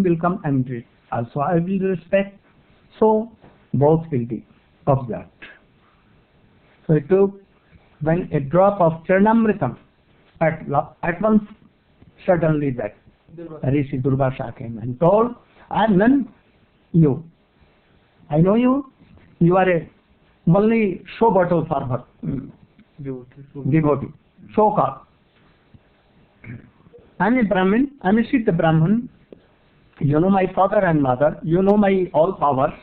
Arjun will come and also I will respect. So both will be observed. So it took when a drop of Charanamritam at once suddenly that Rishi Durvasa came and told, I am none you. I know you. You are a only show bottle for her. Devotee. So called. I am a Brahmin. I am a Siddha Brahman. You know my father and mother. You know my all powers.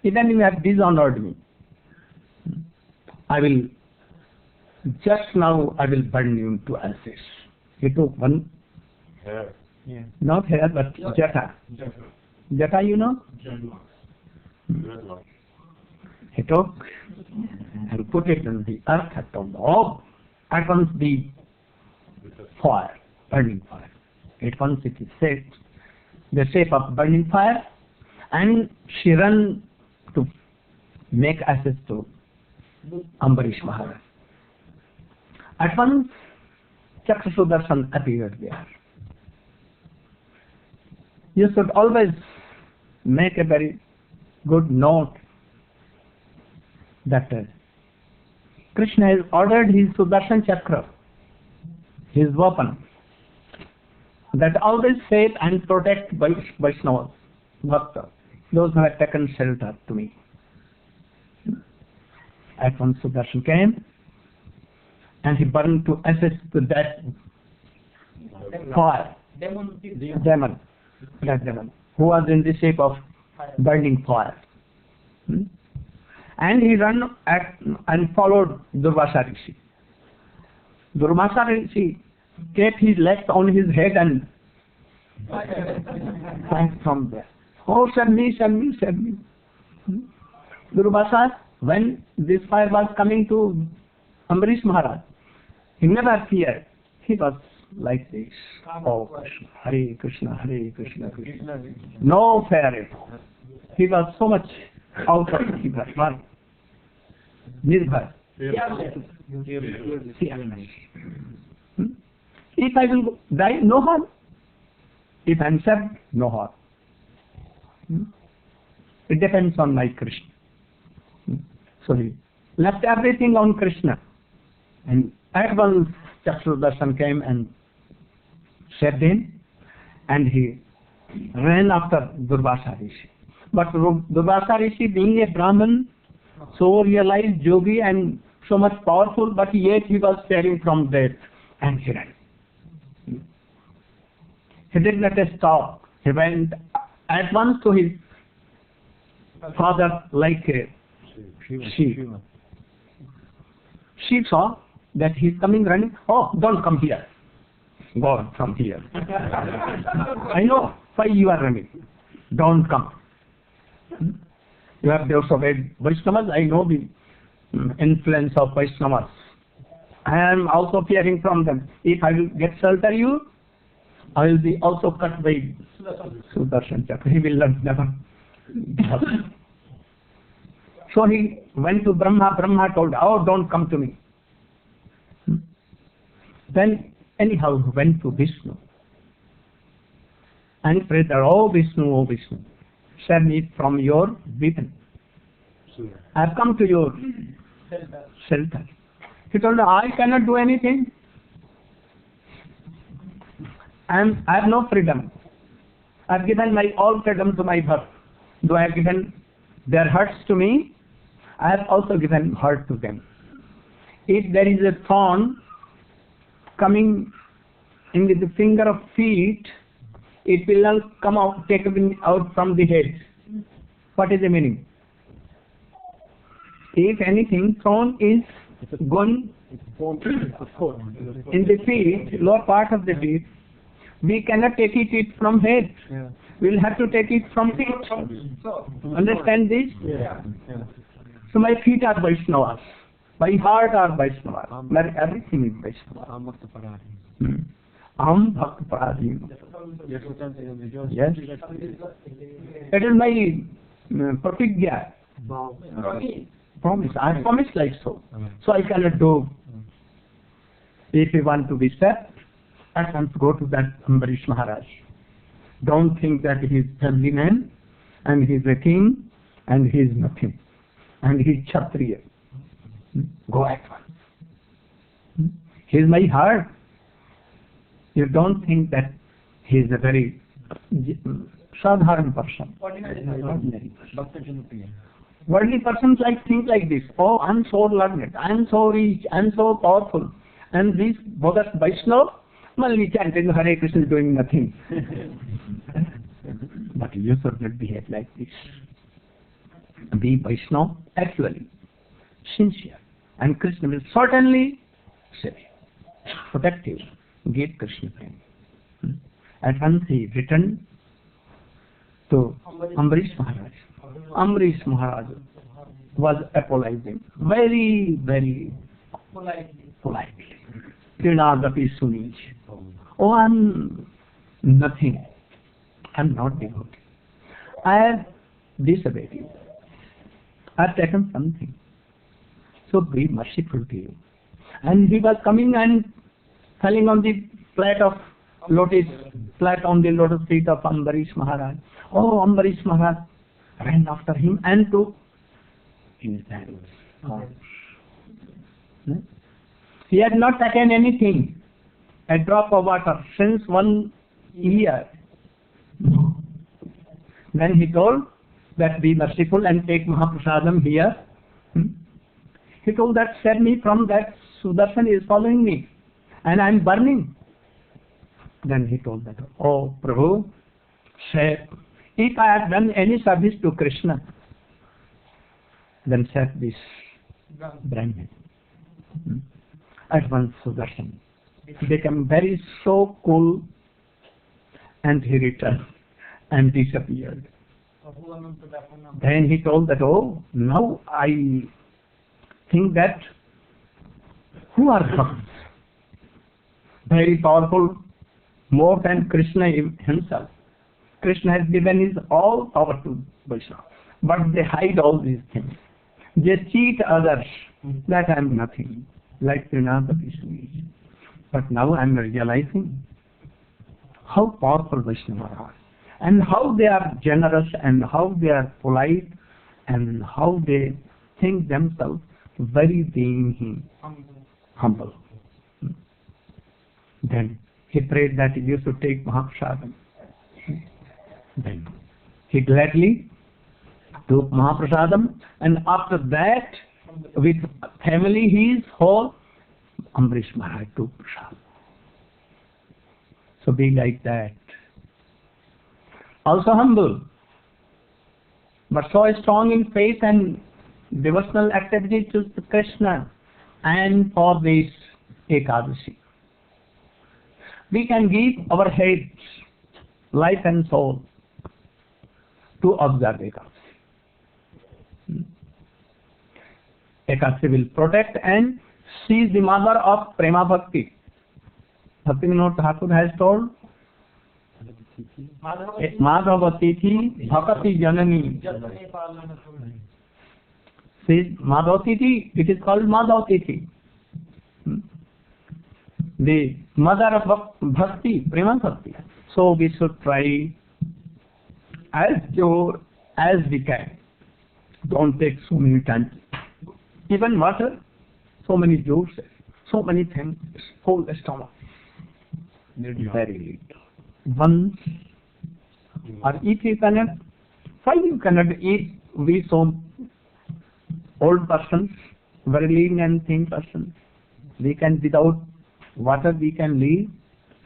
Even you have dishonored me. I will just now I will burn you to ashes. He took one hair. Yeah. Not hair but jata. Jata you know? He took and put it in the earth at once the fire, burning fire. At once it is set the shape of burning fire, and she ran to make ashes to Ambarish Maharaj. At once Chakra Sudarshan appeared there. You should always make a very good note that Krishna has ordered his Sudarshan Chakra, his weapon, that always save and protect Vaishnavas, Bhakta, those who have taken shelter to me. At once Sudarshan came and he burned to ashes to that fire, demon, who was in the shape of burning fire. And he ran and followed Durvasa Rishi. Durvasa Rishi kept his legs on his head and sang from there. Oh, save me, save me, save me. Durvasa, when this fire was coming to Ambarish Maharaj, he never feared. He was like this. Oh, Hare Krishna, Hare Krishna, Krishna. No fear at all. He was so much out of fear. Nirbhaya. If I will die, no harm. If I am saved, no harm. It depends on my Krishna. So he left everything on Krishna. And at once Chakra Darshan came and saved him, and he ran after Durvasa Rishi. But Durvasa Rishi, being a Brahman, so realized yogi and so much powerful, but yet he was sparing from death, and he ran. He did not stop. He went at once to his father like a sheep. She saw that he is coming running. Oh, don't come here. Go on from here. I know why you are running. Don't come. You have disobeyed Vaishnavas. I know the influence of Vaishnavas. I am also fearing from them. If I will get shelter you, I will be also cut by Sudarshan Chakra. He will never. So he went to Brahma. Brahma told, oh, don't come to me. Then anyhow he went to Vishnu and prayed, oh Vishnu, save me from your weapon. I have come to your shelter. He told, I cannot do anything. I have no freedom. I have given my all freedom to my birth. Though I have given their hearts to me, I have also given heart to them. If there is a thorn coming in with the finger of feet, it will not come out, take it out from the head. What is the meaning? If anything, thorn is going in the feet, lower part of the feet, we cannot take it from head. We will have to take it from feet. Understand this? So my feet are Vaishnavas. My heart are Vaishnavas. My everything is Vaishnava. Aham Bhakta Paradhi. Yes. It is my pratigya. Promise. I promise like so. So I cannot do. If you want to be saved, at once go to that Ambarish Maharaj. Don't think that he is family man and he is a king and he is nothing and he is Kshatriya. Go at once. He is my heart. You don't think that he is a very sadharan person. Worldly persons think like this. Oh, I am so learned, I am so rich, I am so powerful. And these bogus Vaishnava, only chanting Hare Krishna doing nothing. But you should not behave like this. Be Vaishnava actually, sincere. And Krishna will certainly save you, protect you, give Krishna prema. At once he returned to Ambarish Maharaj. Ambarish Maharaj was apologizing very, very politely. Krinadapi Sunij. Oh, I'm nothing. I'm not devotee. I have disobeyed you. I have taken something. So be merciful to you. And he was coming and falling on the flat on the lotus feet of Ambarish Maharaj. Oh, Ambarish Maharaj ran after him and took his hands. He had not taken anything, a drop of water, since 1 year. Then he told that be merciful and take Mahaprasadam here. He told that save me from that Sudarshan is following me and I am burning. Then he told that, oh Prabhu, say, if I have done any service to Krishna, then save this Brahmin. At once Sudarshan became very so cool and he returned and disappeared. Then he told that, oh, now I think that who are bhakts? Very powerful, more than Krishna himself. Krishna has given his all power to Vaishnava, but they hide all these things. They cheat others that I am nothing, like Srinathapati Sunij. But now I am realizing how powerful Vaishnavas are, and how they are generous, and how they are polite, and how they think themselves very being humble. Then he prayed that you should take Mahaprasadam. Then he gladly took Mahaprasadam, and after that, with family, his whole Ambarish Maharaj took Prasad. So be like that. Also humble, but so strong in faith and devotional activity to Krishna and for this Ekadashi. We can give our heads, life and soul to observe Ekadashi. Ekadashi will protect and she is the mother of Prema Bhakti. Bhaktivinoda Thakur has told, Madhavatithi Bhakati Janani. She is Madhavatithi, it is called Madhavatithi. The mother of Bhakti, Prema Bhakti. So we should try as pure as we can. Don't take so many times. Even water, so many juices, so many things, whole stomach. Very little. Once, or if you cannot, why you cannot eat? We so old persons, very lean and thin persons. We can, without water, we can live.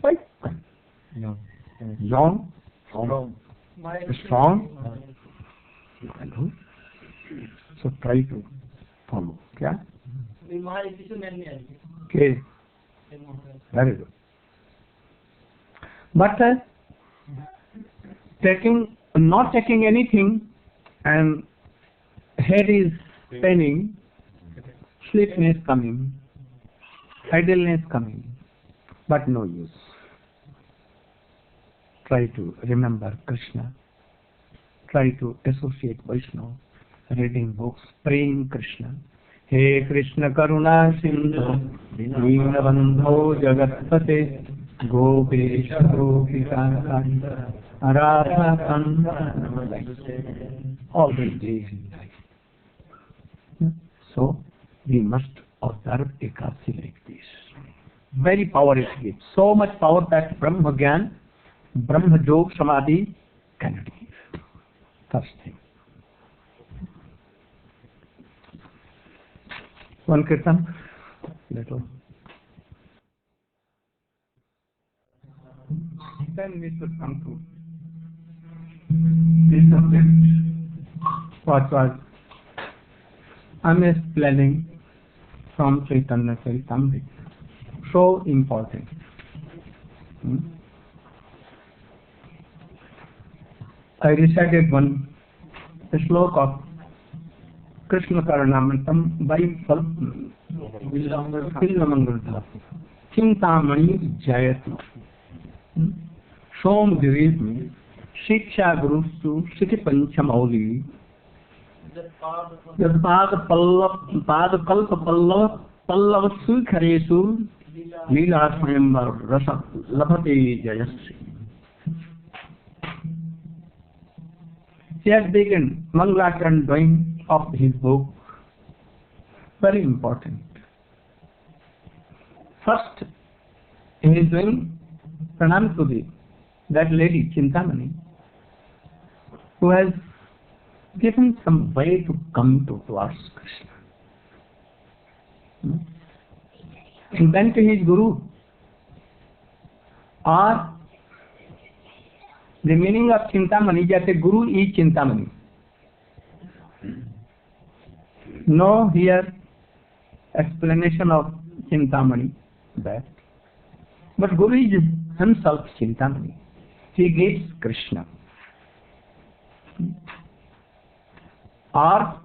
Why? Young, strong. You can do. So try to follow. Yeah? Okay. Very good. But not taking anything and head is paining, sleepiness coming, idleness coming, but no use. Try to remember Krishna. Try to associate Vaishnava, reading books, praying Krishna. He Krishna Karuna Sindhu Deenabandho Jagatpate Gopesha Gopika Kanta Radha Kanda, all the days in life. So we must observe Ekadasi like this. Very power it gives. So much power that Brahma Gyan, Brahma Jog Samadhi cannot give. First thing. One kirtan, little. Then we should come to this subject. What was I'm explaining from Chaitanya Charitamrita. So important. I recited one slok of Krishna Karnamritam by Villamangal. Chintamani Jayati. Som gives me Shiksha Gurustu Siti Panchamauli. Yadpad Kalpa Pallav Sukharesu Leela Swayamvar Rasa Labhate Jayasri. He has begun Mangalacharan drawing of his book. Very important. First, he is doing pranam to that lady Chintamani, who has given some way to come towards Krishna. And then to his Guru, or the meaning of Chintamani, jaise Guru is Chintamani. No here explanation of Chintamani, that. But Guru is himself Chintamani. He gives Krishna. Or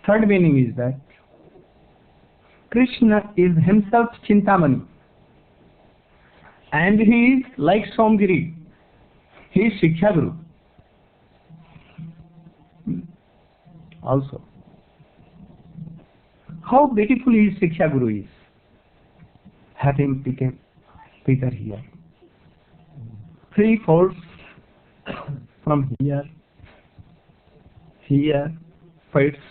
third meaning is that Krishna is himself Chintamani, and he is like Somgiri. He is Shiksha Guru. Also, how beautiful his Shiksha Guru is. Have him Peter here. 3 folds from here, fits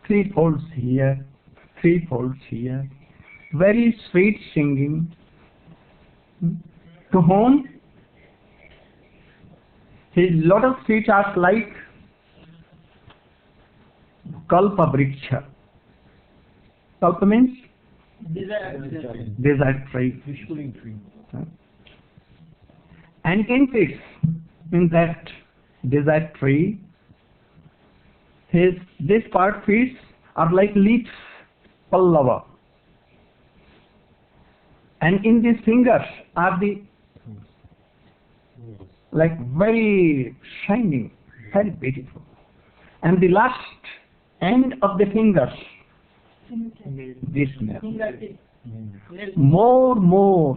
3 folds here, 3 folds here. Very sweet singing. To whom his lotus feet are like Kalpa Vriksha. Kalpa means desert tree. And in that desert tree, this part feet are like leaves, pallava. And in these fingers are the like very shining, very beautiful. And the last end of the fingers, this nail. More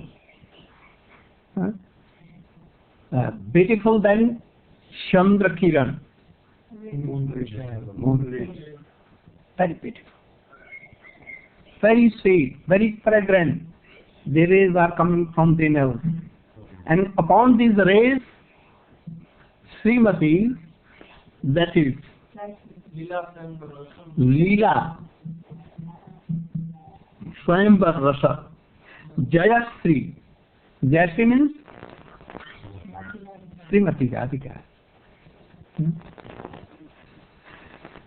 beautiful than Chandra Kiran. Very beautiful. Very sweet, very fragrant. The rays are coming from the nails. And upon these rays, Srimati, that is Leela Swayamvar Rasa Jayasri. Jayasri means Srimati Radhika.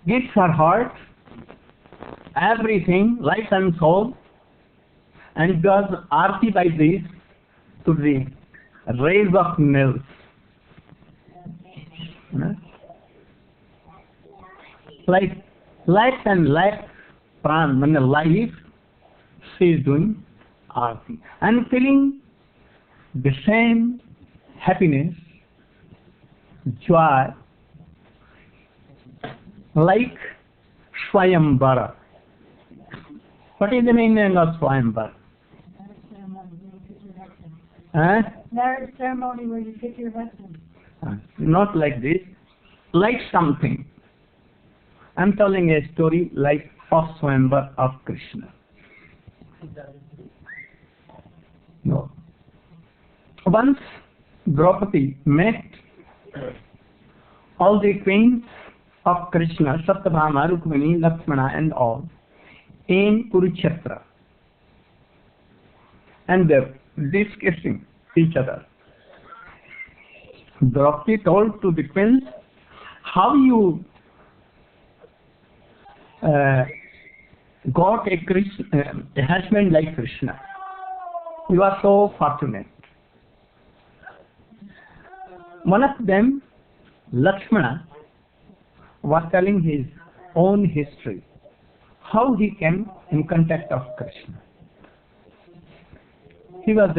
Gives her heart, everything, life and soul, and does arti by this to the rays of nails. Like life and life, pran, when life, she is doing arti and feeling the same happiness, joy, like Swayamvara. What is the meaning of Swayamvara? Marriage ceremony where you pick your husband. Not like this, like something. I'm telling a story like of Swayamvar of Krishna. No. Once Draupadi met all the queens of Krishna, Satyabhama, Rukmini, Lakshmana and all in Kurukshetra, and they were discussing each other. Draupadi told to the queens, how you got a husband like Krishna. You are so fortunate. One of them, Lakshmana, was telling his own history, how he came in contact of Krishna. She was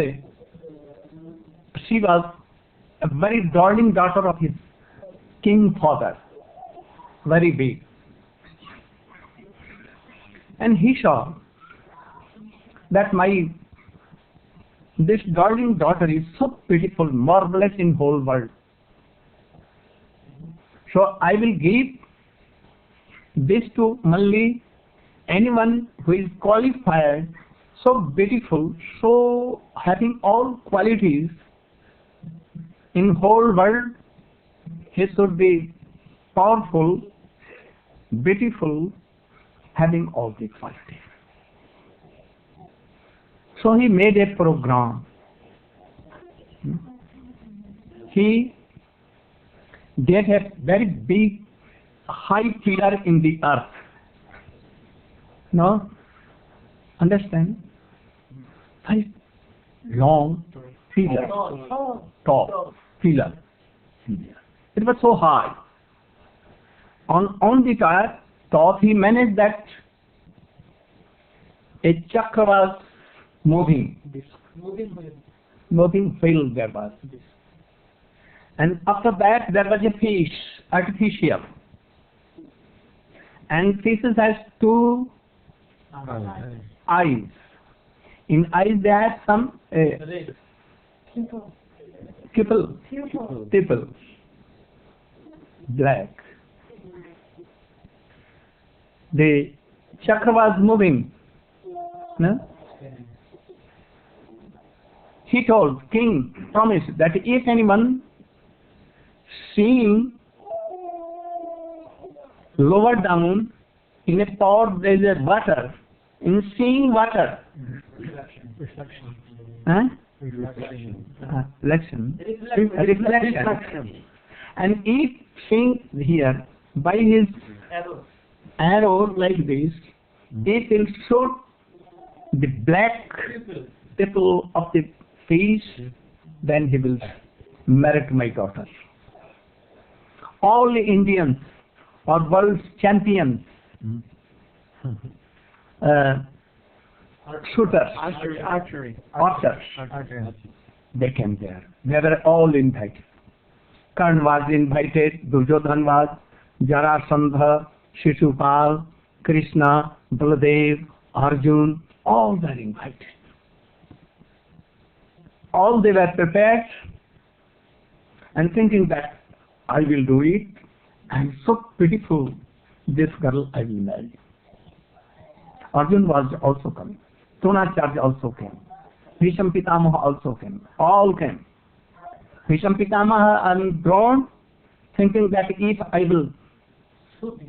a very darling daughter of his king father, very big. And he saw that this darling daughter is so beautiful, marvelous in whole world. So I will give this to only anyone who is qualified, so beautiful, so having all qualities in whole world. He should be powerful, beautiful, having all the qualities. So he made a program. He did a very big, high pillar in the earth. No? Understand? Very long pillar, tall pillar. It was so high. On the top, he managed that a chakra was moving wheel there was. And after that there was a fish, artificial. And fishes has two eyes. In eyes they have some pupil, black. The chakra was moving. No? He told king, promised that if anyone seeing lower down in a pot there is a water, in seeing water, reflection. And if seeing here by his arrow like this, it will shoot the black people of the face, then he will marry my daughter. All Indians or world champions, shooters, archers, they came there. They were all invited. Karna was invited, Duryodhan was, Jarasandha, Shishupal, Krishna, Baladev, Arjun, all were invited. All they were prepared and thinking that I will do it. I am so beautiful, this girl I will marry. Arjun was also coming. Dronacharya also came. Bhisham Pitamaha also came. All came. Bhisham Pitamaha and Drona thinking that if I will shoot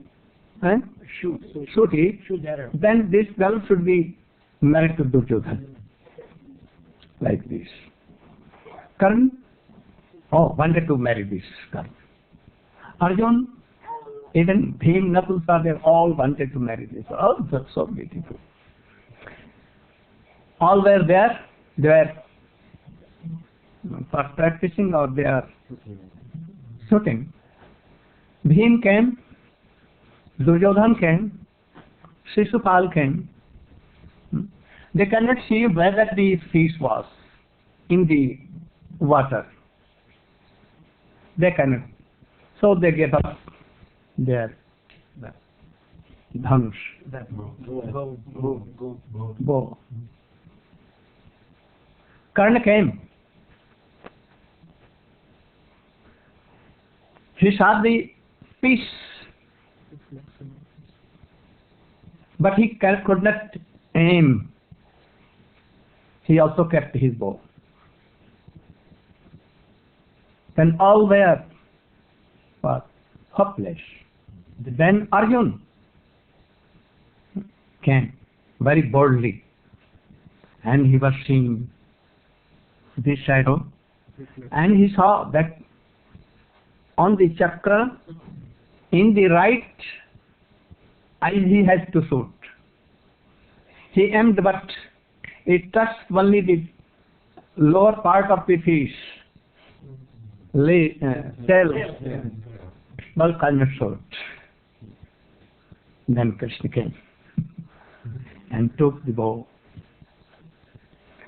it, then this girl should be married to Duryodhana. Like this. Karna wanted to marry this girl. Arjun, even Bhim, Nakul, they all wanted to marry this. Oh, that's so beautiful. All were there. They were for practicing or they are shooting. Bhim came, Duryodhan came, Shishupal came. They cannot see whether the fish was in the water. They cannot. So they gave up their dhanush, bow. Karna came. He saw the fish, but he could not aim. He also kept his bow. When all were hopeless, then Arjuna came very boldly, and he was seeing this shadow, and he saw that on the chakra, in the right eye he has to shoot. He aimed, but it touched only the lower part of the fish, tail, well, kind of short. Then Krishna came and took the bow.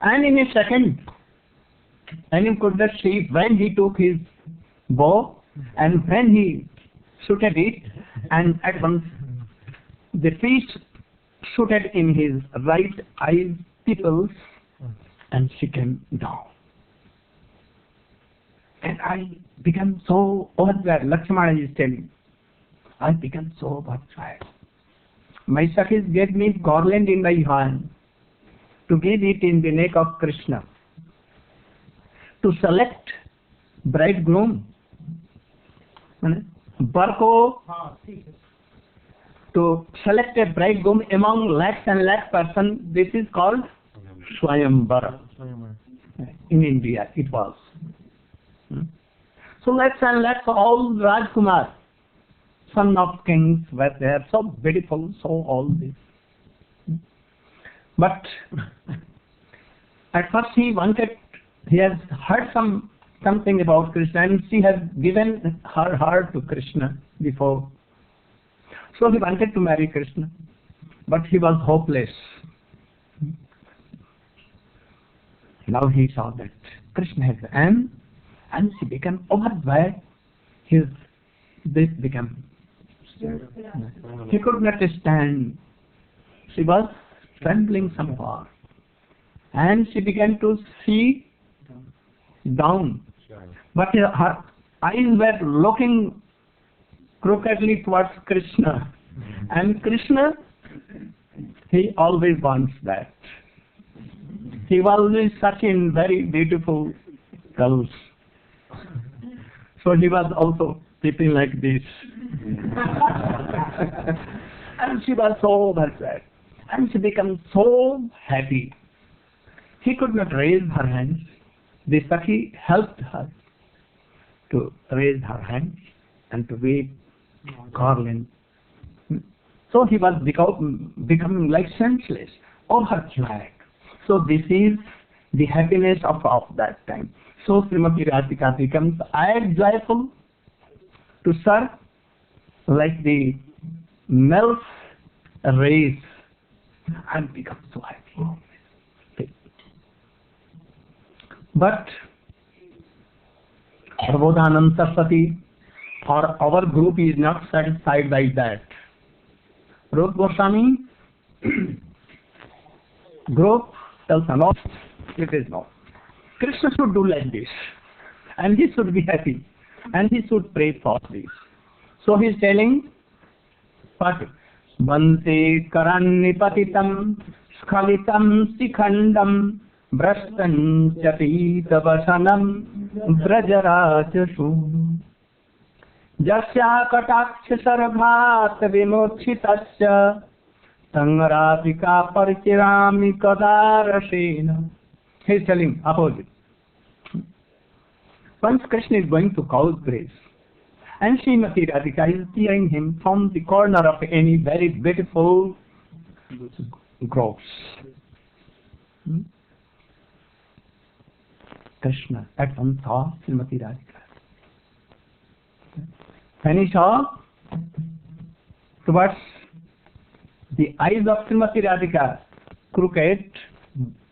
And in a second, and you could not see when he took his bow and when he shooted it, and at once the fish shooted in his right eye pupils, and she came down. And I became so overjoyed. Lakshmana is telling, I became so overjoyed. My Sakhis gave me garland in my hand to give it in the neck of Krishna, to select bridegroom. Barko, to select a bridegroom among lakhs and lakhs persons, this is called Swayamvara. In India it was. So lakhs and lakhs, all Rajkumar, son of kings, were there, so beautiful, so all this. But at first he has heard something about Krishna, and she has given her heart to Krishna before. So he wanted to marry Krishna, but he was hopeless. Now he saw that Krishna has and she became overjoyed. This became. He could not stand. She was trembling somewhat, and she began to see down. But her eyes were looking crookedly towards Krishna, and Krishna, he always wants that. He was always searching very beautiful girls. So he was also keeping like this. And she was so upset. And she became so happy. He could not raise her hands. The Sakhi helped her to raise her hands and to wave garland. So he was becoming like senseless, overjoyed. So this is the happiness of that time. So Srimati Radhika becomes as joyful to serve like the milk race and becomes so happy. But Prabodhanand Saraswati or our group is not satisfied by that. Rupa Goswami group tells no, it is not. Krishna should do like this, and he should be happy, and he should pray for this. So he is telling, what? Bante karannipatitam skhalitam sikhandam brashtan chatita vasanam brajarachashu jasya kataksha sarabhat vimochitasya tangarapika parikirami kadarashena. He is telling opposite. Once Krishna is going to cause grace, and Srimati Radhika is hearing him from the corner of any very beautiful groves. Krishna at once saw Srimati Radhika. When he saw towards the eyes of Srimati Radhika, crooked,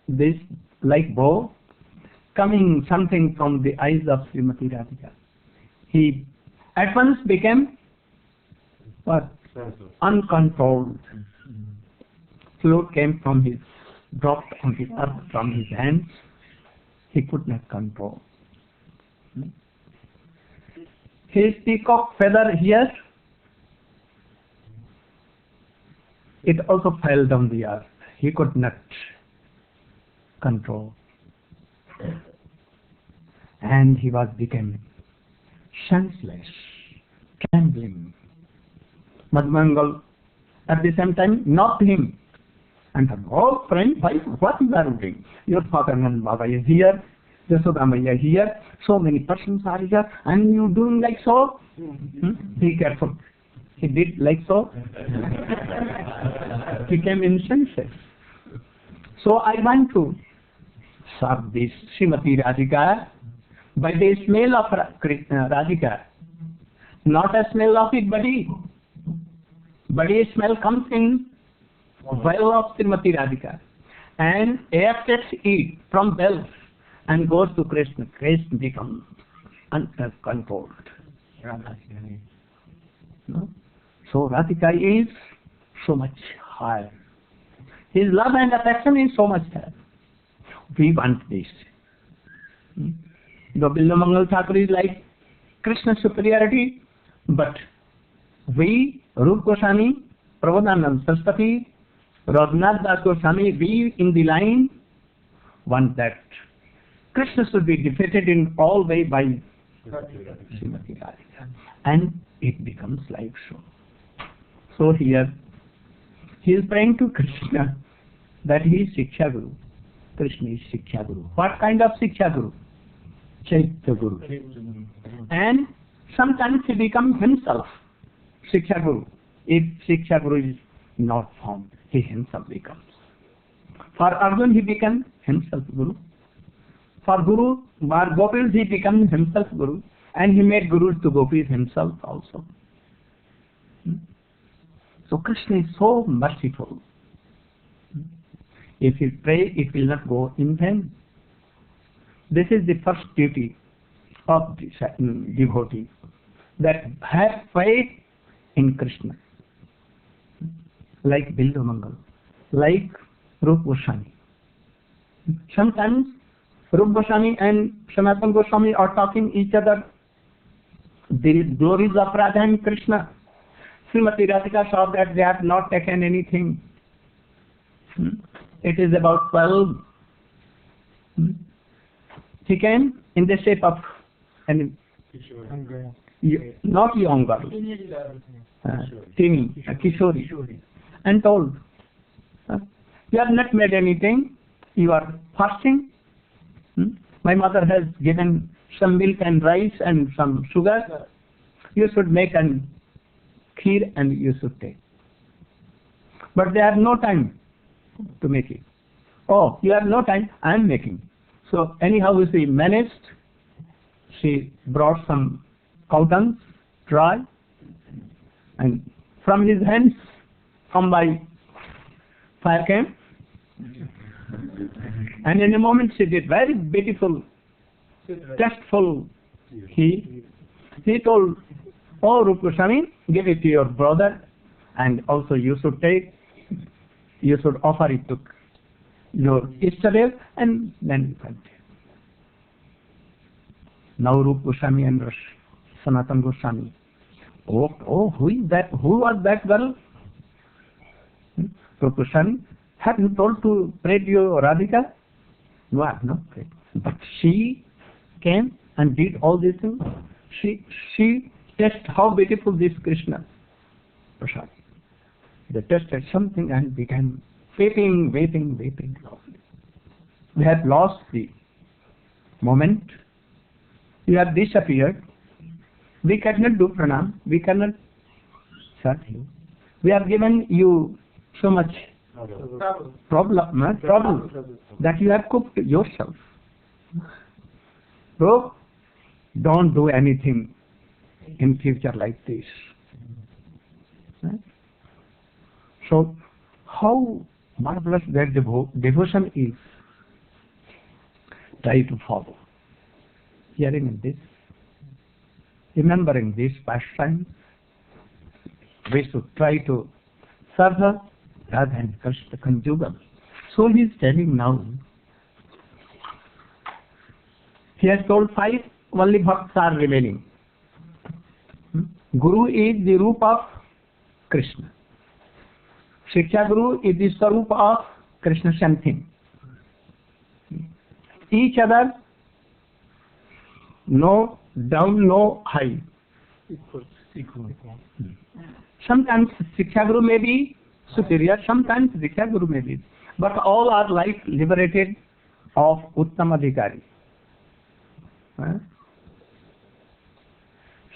this like bow, coming something from the eyes of Srimati Radhika, he at once became what? Uncontrolled. Fluid came from his, dropped on the earth from his hands. He could not control. His peacock feather here, it also fell down the earth. He could not control. And he was becoming senseless, gambling. Madhumangal at the same time knocked him. And said, oh friend, what you are doing? Your father and Baba is here, Yasodamaya here, so many persons are here, and you doing like so? Be careful. He did like so. He came insensitive. So I want to serve this Srimati Radhika by the smell of Radhika. Not a smell of it, but a smell comes in well of Srimati Radhika and air takes it from bells and goes to Krishna. Krishna becomes uncontrolled. No? So Radhika is so much higher. His love and affection is so much higher. We want this. The Bilvamangal Thakur is like Krishna's superiority, but we, Rupa Goswami, Prabodhananda Saraswati, Raghunath Das Goswami, we in the line want that Krishna should be defeated in all way by Srimati Radhika. And it becomes like so. So here, he is praying to Krishna that he is Shiksha Guru. Krishna is Shiksha Guru. What kind of Shiksha Guru? Chaitya Guru. And sometimes he becomes himself Shiksha Guru. If Shiksha Guru is not found, he himself becomes. For Arjun, he becomes himself Guru. For Guru, for Gopis, he becomes himself Guru. And he made Gurus to Gopis himself also. So Krishna is so merciful. If you pray, it will not go in vain. This is the first duty of the devotee, that have faith in Krishna. Like Bilvamangal, like Rupa Goswami. Sometimes Rupa Goswami and Sanatana Goswami are talking each other. There is glories of Radha and Krishna. Srimati Radhika saw that they have not taken anything. It is about 12. He came in the shape of not young girl, Tini, Kishori, and told, you have not made anything, you are fasting. My mother has given some milk and rice and some sugar. You should make an kheer and you should take. But they have no time to make it. Oh, you have no time, I am making. So anyhow she managed. She brought some cow dry, and from his hands come by fire came. And in a moment she did very beautiful, tasteful kheer. He told, oh Rupa Goswami, give it to your brother, and also you should take, you should offer it to your Ishtadev, and then you can take. Now Rupa Goswami and Sanatana Goswami. Oh, who is that? Who was that girl? Rupa Goswami, have you told to pray to your Radhika? No, I have not prayed. But she came and did all these things. She tested how beautiful this Krishna Prasad. They tested something and began weeping. We have lost the moment. You have disappeared. We cannot do pranam. We cannot serve you. We have given you so much problem that you have cooked yourself. So don't do anything in future like this. So how marvelous that devotion is. Try to follow. Hearing this, remembering this pastime, we should try to serve her rather than Krishna conjugal. So he is telling now. He has told 5 only bhaktas are remaining. Guru is the root of Krishna. Shiksha Guru is the swarup of Krishna, same thing. Each other know down, no high. Equal. Sometimes Shiksha Guru may be superior, sometimes Diksha Guru may be. But all are like liberated of Uttam Adhikari.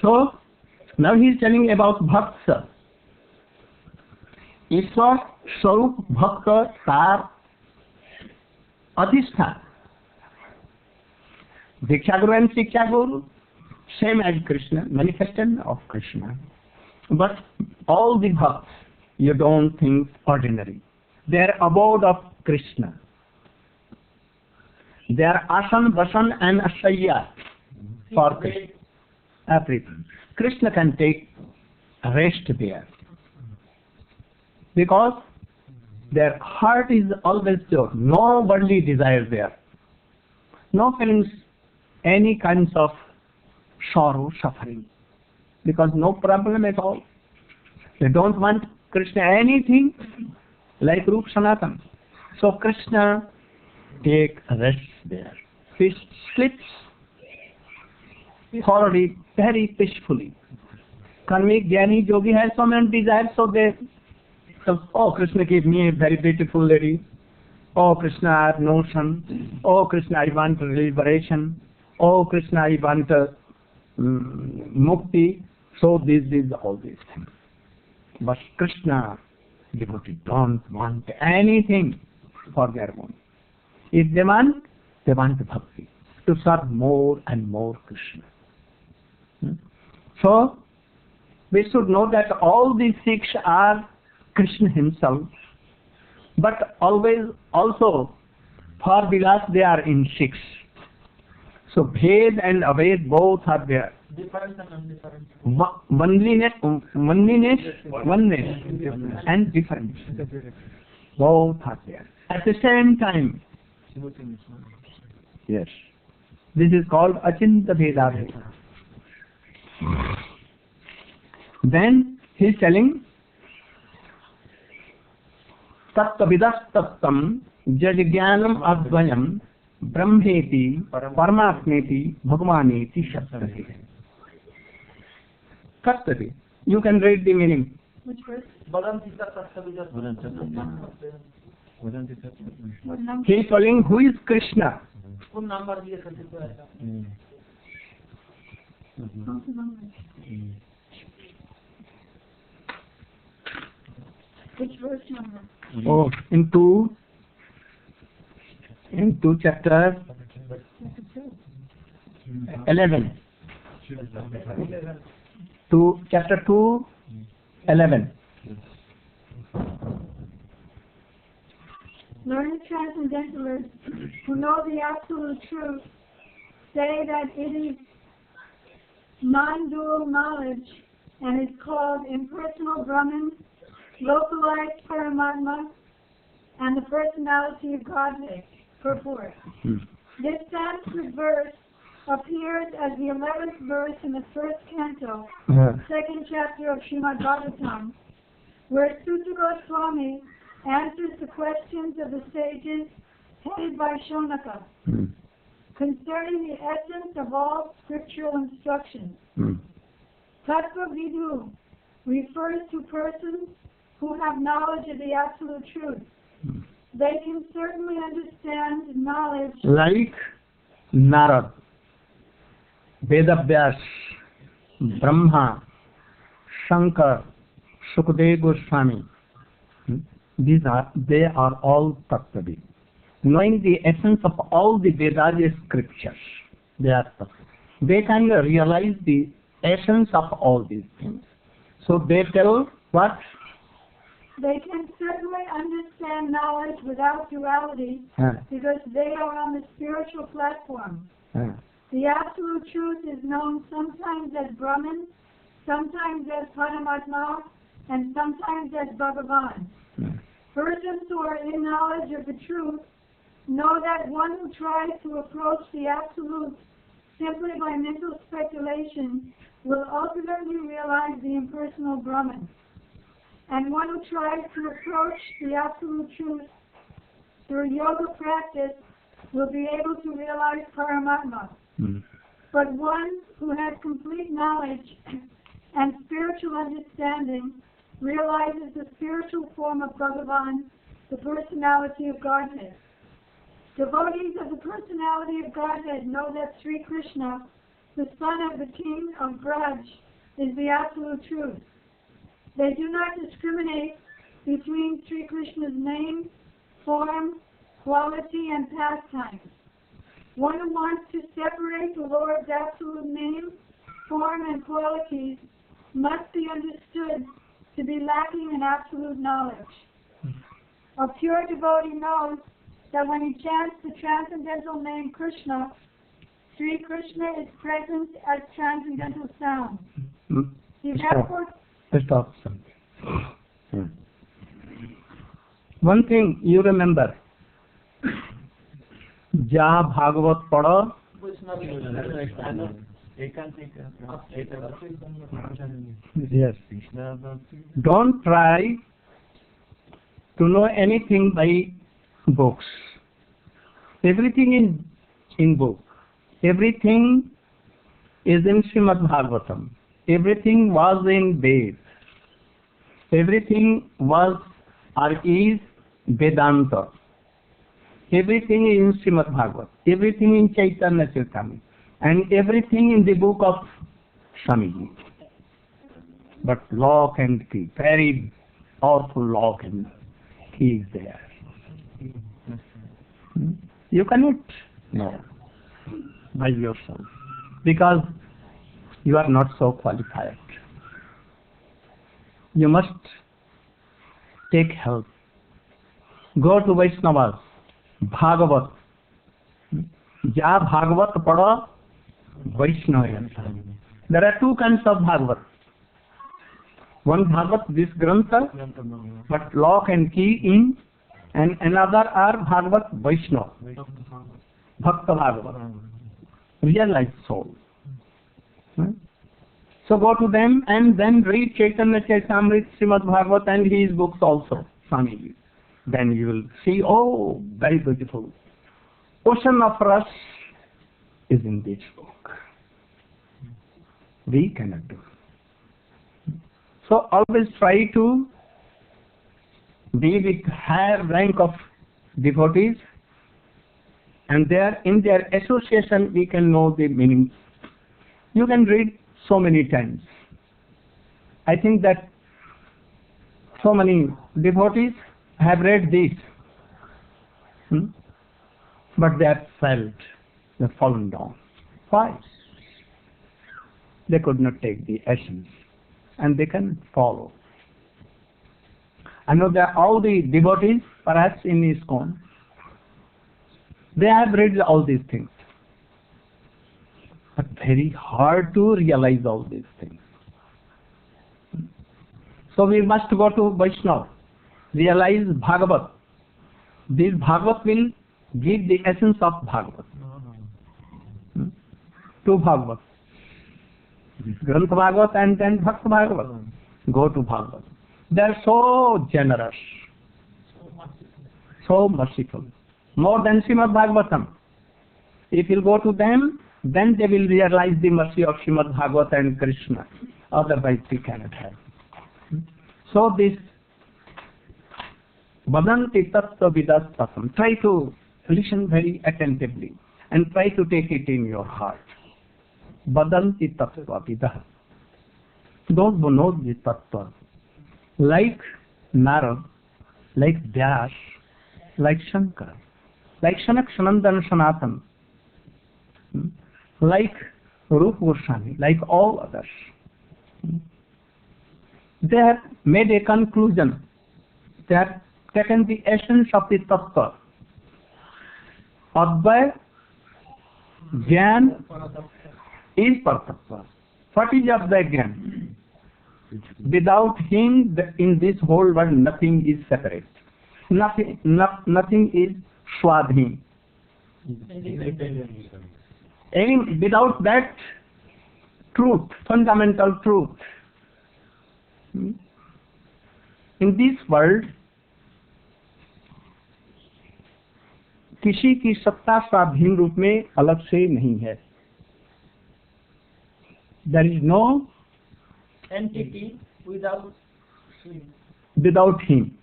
So, now he is telling about Bhakta. Ishwar Swarup Bhakta Sar Adhisthan. Diksha Guru and Shiksha Guru, same as Krishna, manifestation of Krishna. But all the bhakts, you don't think ordinary. They are abode of Krishna. They are asan, vasan and asaya for Krishna. Everything. Krishna can take rest there. Because their heart is always pure. No worldly desire there. No feelings, any kinds of sorrow, suffering. Because no problem at all. They don't want Krishna anything like Rup Sanatan. So Krishna take rest there. He sleeps thoroughly, very peacefully. Karmik, Jnani, Yogi has so many desires, so oh, Krishna gave me a very beautiful lady. Oh, Krishna, I have no son. Oh, Krishna, I want liberation. Oh, Krishna, I want mukti. So this is all these things. But Krishna, devotee, don't want anything for their own. If they want bhakti, to serve more and more Krishna. So, we should know that all these six are Krishna himself, but always also for Vilas they are in six. So Bhed and Aved both are there. Different and undifferent. Oneness and difference. Both are there. At the same time. Yes. This is called Achinta Bheda. Then he is telling Tattvavidas Tattam Jajjnanam Advayam Brahmeti Paramatmeti Bhagavaneti Shattati. Tattvavi. You can read the meaning. Which verse? He is telling who is Krishna. Which verse number? Oh, into chapter 11. To chapter 2, 11. Learned transcendentalists who know the absolute truth say that it is non-dual knowledge and is called impersonal Brahman, localized Paramatma, and the personality of Godhead. Purport. This Sanskrit verse appears as the 11th verse in the first canto, second chapter of Srimad Bhagavatam, where Suta Goswami answers the questions of the sages headed by Shonaka concerning the essence of all scriptural instructions. Tattva Vidhu refers to persons who have knowledge of the absolute truth. They can certainly understand knowledge like Narad, Vedavyas, Brahma, Shankar, Sukadeva Goswami. They are all Tattvavi. Knowing the essence of all the Vedadic scriptures, they are Tattvavi. They can realize the essence of all these things. So they tell what? They can certainly understand knowledge without duality because they are on the spiritual platform. The absolute truth is known sometimes as Brahman, sometimes as Paramatma, and sometimes as Bhagavan. Persons who are in knowledge of the truth know that one who tries to approach the absolute simply by mental speculation will ultimately realize the impersonal Brahman. And one who tries to approach the absolute truth through yoga practice will be able to realize Paramatma. But one who has complete knowledge and spiritual understanding realizes the spiritual form of Bhagavan, the personality of Godhead. Devotees of the personality of Godhead know that Sri Krishna, the son of the king of Braj, is the absolute truth. They do not discriminate between Sri Krishna's name, form, quality, and pastimes. One who wants to separate the Lord's absolute name, form, and qualities must be understood to be lacking in absolute knowledge. A pure devotee knows that when he chants the transcendental name Krishna, Sri Krishna is present as transcendental sound. He therefore... Stop. One thing you remember, Ja Bhagavat Pada. Yes. Don't try to know anything by books. Everything is in book. Everything is in Srimad Bhagavatam. Everything was in Ved. Everything was or is Vedanta. Everything is in Srimad Bhagavat. Everything in Chaitanya Charitamrita. And everything in the book of Swamiji. But lock and key, very powerful lock and key is there. You cannot know by yourself because you are not so qualified. You must take help. Go to Vaishnavas, Bhagavat. Ja Bhagavat Pada Vaishnava. There are two kinds of Bhagavat. One Bhagavat, this Grantha, but lock and key in, and another are Bhagavat Vaishnava, Bhakta Bhagavat, realized soul. So go to them and then read Chaitanya Charitamrita, Srimad Bhagavat and his books also, Swamiji. Then you will see, oh, very beautiful. Ocean of Rus is in this book. We cannot do. So always try to be with higher rank of devotees, and there in their association we can know the meaning. You can read so many times. I think that so many devotees have read this, but they have failed, they have fallen down. Why? They could not take the essence, and they can follow. I know that all the devotees, perhaps in ISKCON, they have read all these things. But very hard to realize all these things. So we must go to Vaishnava, realize Bhagavat. This Bhagavat will give the essence of Bhagavat. To Bhagavat. Grantha Bhagavat and then Bhakta Bhagavat. Go to Bhagavat. They are so generous, so merciful. More than Srimad Bhagavatam. If you go to them, then they will realize the mercy of Srimad Bhagavat and Krishna. Otherwise we cannot have. So this Vadanti Tattva Vidastatam. Try to listen very attentively and try to take it in your heart. Vadanti Tattva Vidah. Those who know the Tattva, like Narad, like Vyas, like Shankar, like Shanak Sanandan Sanatan, like Rupa Goswami, like all others. They have made a conclusion. They have taken the essence of the Tattva. Advaya, Jnana is Paratattva. What is Advaya Jnana? Without him, in this whole world, nothing is separate. Nothing is Swadhin. Without that truth, fundamental truth, in this world, किसी की सत्ता स्वाधीन रूप में अलग से नहीं है. There is no entity without him. without him.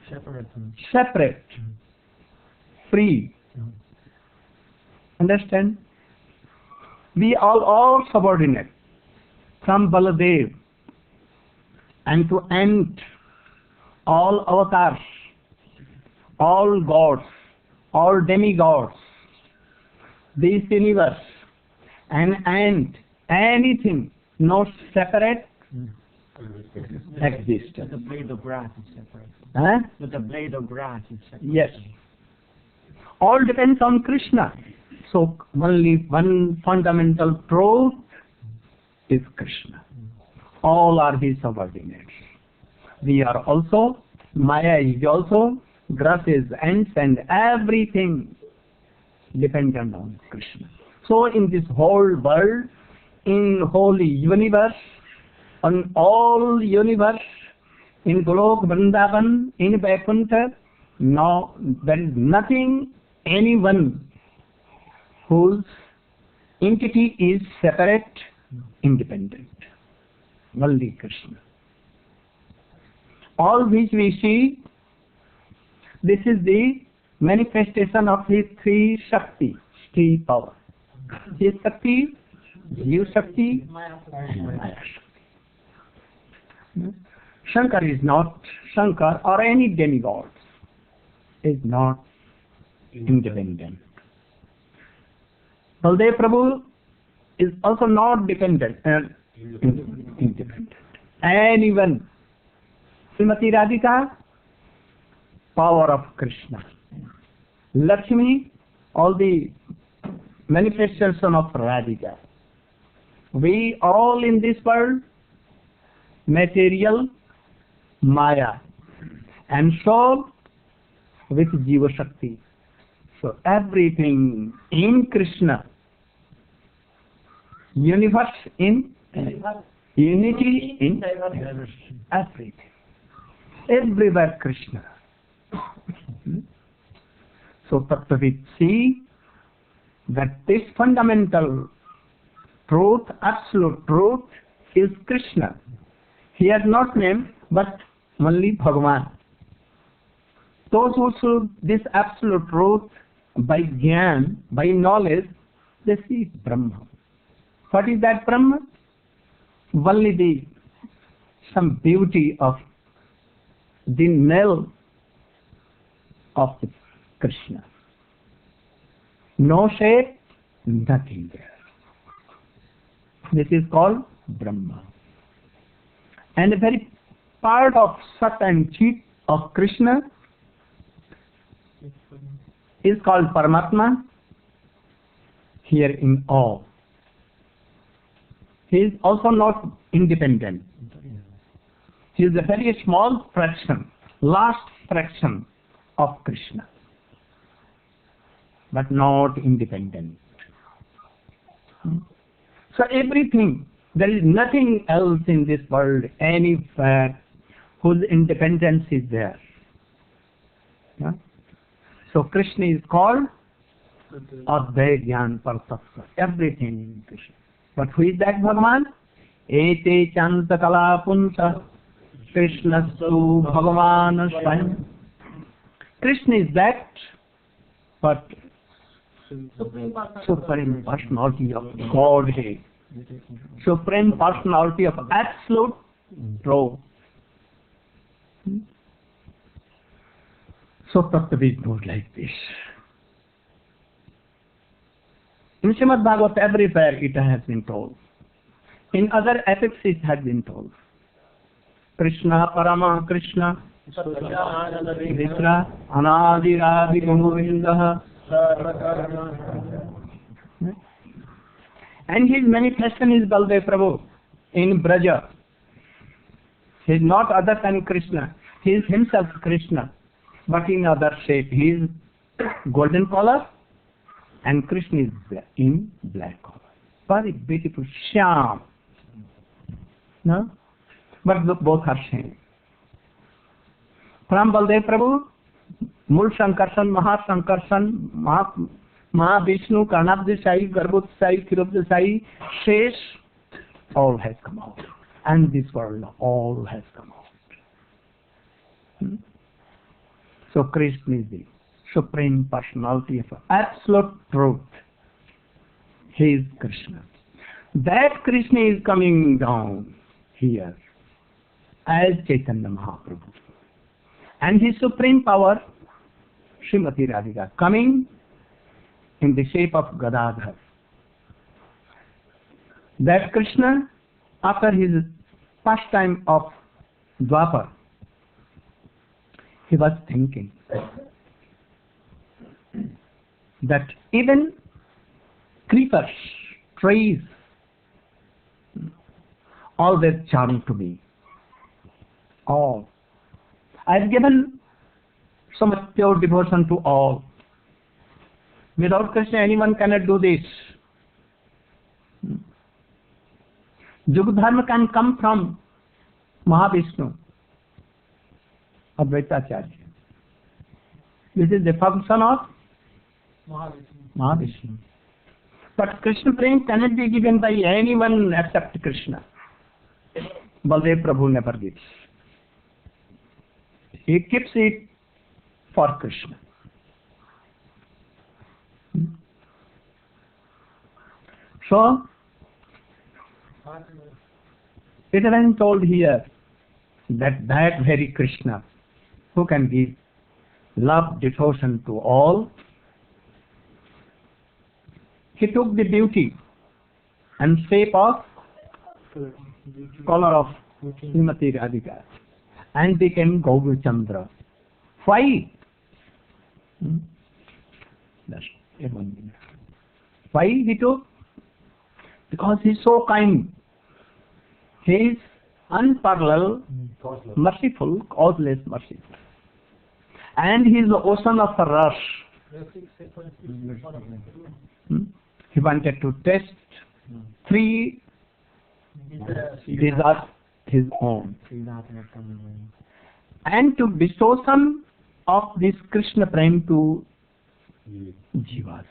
Separate. Separate, free. Understand? We all subordinate from Baladev and to end all avatars, all gods, all demigods, this universe, and anything not separate exists. The blade of grass is separate. Huh? But the blade of grass is separate. Yes. All depends on Krishna. So only one fundamental truth is Krishna. All are his subordinates. We are also, Maya is also, grasses, ants and everything dependent on Krishna. So in this whole world, in holy universe, on all universe, in Golok, Vrindavan, in Vaikuntha, no, there is nothing, anyone whose entity is separate, independent. Only Krishna. All which we see, this is the manifestation of his three Shakti, three power. His Shakti, Jiva Shakti, Maya. and Maya Shakti. Shankar is not, Shankar or any demigod is not independent. Baldev Prabhu is also not dependent, independent. Anyone, Srimati Radhika, power of Krishna. Lakshmi, all the manifestation of Radhika. We all in this world, material, Maya, and soul with Jiva Shakti. So everything in Krishna, universe in unity in everything. Everywhere Krishna. So Tattvavid see that this fundamental truth, absolute truth is Krishna. He has not name but only Bhagavan. Those who see this absolute truth by Jnana, by knowledge, they see Brahma. What is that Brahma? Only some beauty of the nail of the Krishna. No shape, nothing there. This is called Brahma. And the very part of Sat and Chit of Krishna is called Paramatma, here in all. He is also not independent. He is a very small fraction, last fraction of Krishna, but not independent. So everything, there is nothing else in this world, anywhere, whose independence is there. Yeah? So Krishna is called Advaya Jnana Paratattva. Everything in Krishna. But who is that Bhagavan? Ete Chanta Kala Punsa Krishnastu Bhagavan Swayam. Krishna is that, but Supreme Personality of Godhead. Supreme Personality of Absolute Truth. So Tattvavid goes like this. In Srimad Bhagavad, everywhere it has been told. In other epics it has been told. Krishna Parama Krishna Vitra Anadiravi Govindaha. And his manifestation is Baldev Prabhu in Braja. He is not other than Krishna. He is himself Krishna, but in other shape. He is golden color and Krishna is in black color. Very beautiful, Shyam. No? But both are same. From Baldev Prabhu, Mul Sankarshan, Maha Sankarshan, Mahavishnu, Karnabdeshai, Garbhodeshai, Kshirodeshai, Shesh, all has come out. And this world all has come out. So Krishna is the Supreme Personality of Absolute Truth. He is Krishna. That Krishna is coming down here as Chaitanya Mahaprabhu. And his supreme power, Srimati Radhika, coming in the shape of Gadadhar. That Krishna, after his pastime of Dwapar, he was thinking that even creepers, trees, all were charmed to me. All. I have given so much pure devotion to all. Without Krishna, anyone cannot do this. Yugadharma can come from Mahavishnu, Advaitacharya. This is the function of Mahavishnu. But Krishna Prem cannot be given by anyone except Krishna. Baldev Prabhu never gives. He keeps it for Krishna. So, it has been told here that very Krishna who can give love, devotion to all, he took the beauty and shape of color of Srimati Radhika and became Gaura Chandra. Why? Just 1 minute. Why he took? Because he is so kind. He is unparalleled, merciful, causeless, merciful. And he is the ocean of rush. He wanted to test 3 desires his own. And to bestow some of this Krishna Prem to Jivas,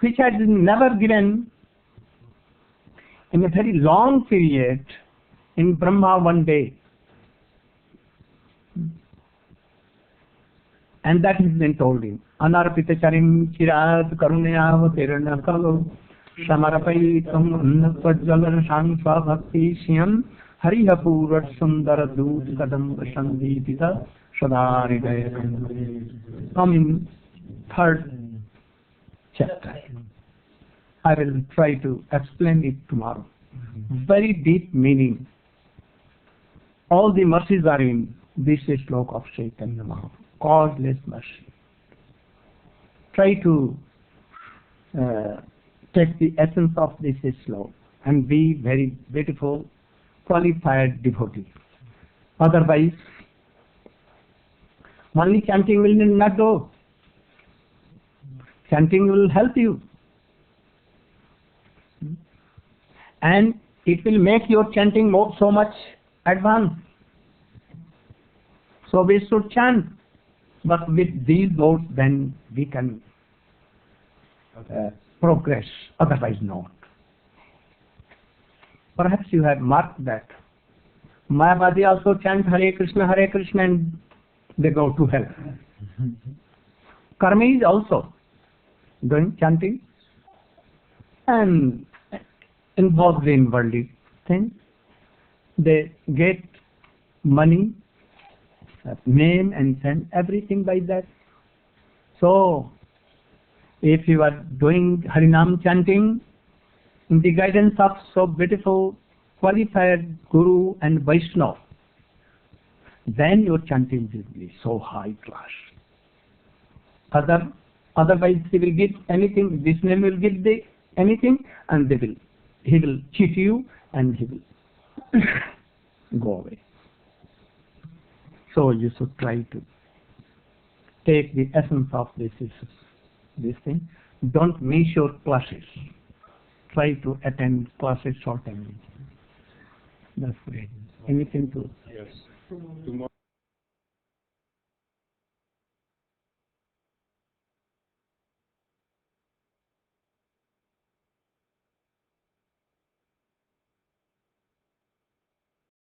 which had been never given in a very long period in Brahma one day. And that has been told him. Anarpita charim chirad karunaya tirana kalo samarapaitam annapajjala shansva bhakti shyam harihapurat sundara doot kadam sandipita sadharidaya. Come in 3rd chapter. I will try to explain it tomorrow. Very deep meaning. All the mercies are in this slok of Chaitanya Mahaprabhu. Causeless mercy. Try to take the essence of this slok and be very beautiful, qualified devotee. Otherwise, only chanting will not do. Chanting will help you. And it will make your chanting so much advanced. So we should chant. But with these words, then we can progress. Otherwise, not. Perhaps you have marked that. Mayavadi also chant Hare Krishna, and they go to hell. Karmis also doing chanting and involved in worldly things. They get money, name and send everything by that. So, if you are doing Harinam chanting in the guidance of so beautiful, qualified Guru and Vaishnava, then your chanting will be so high class. Otherwise, he will give anything, this name will give the anything, and he will cheat you and he will go away. So you should try to take the essence of this thing. Don't miss your classes. Try to attend classes shortly. That's great. Anything to? Yes. Tomorrow.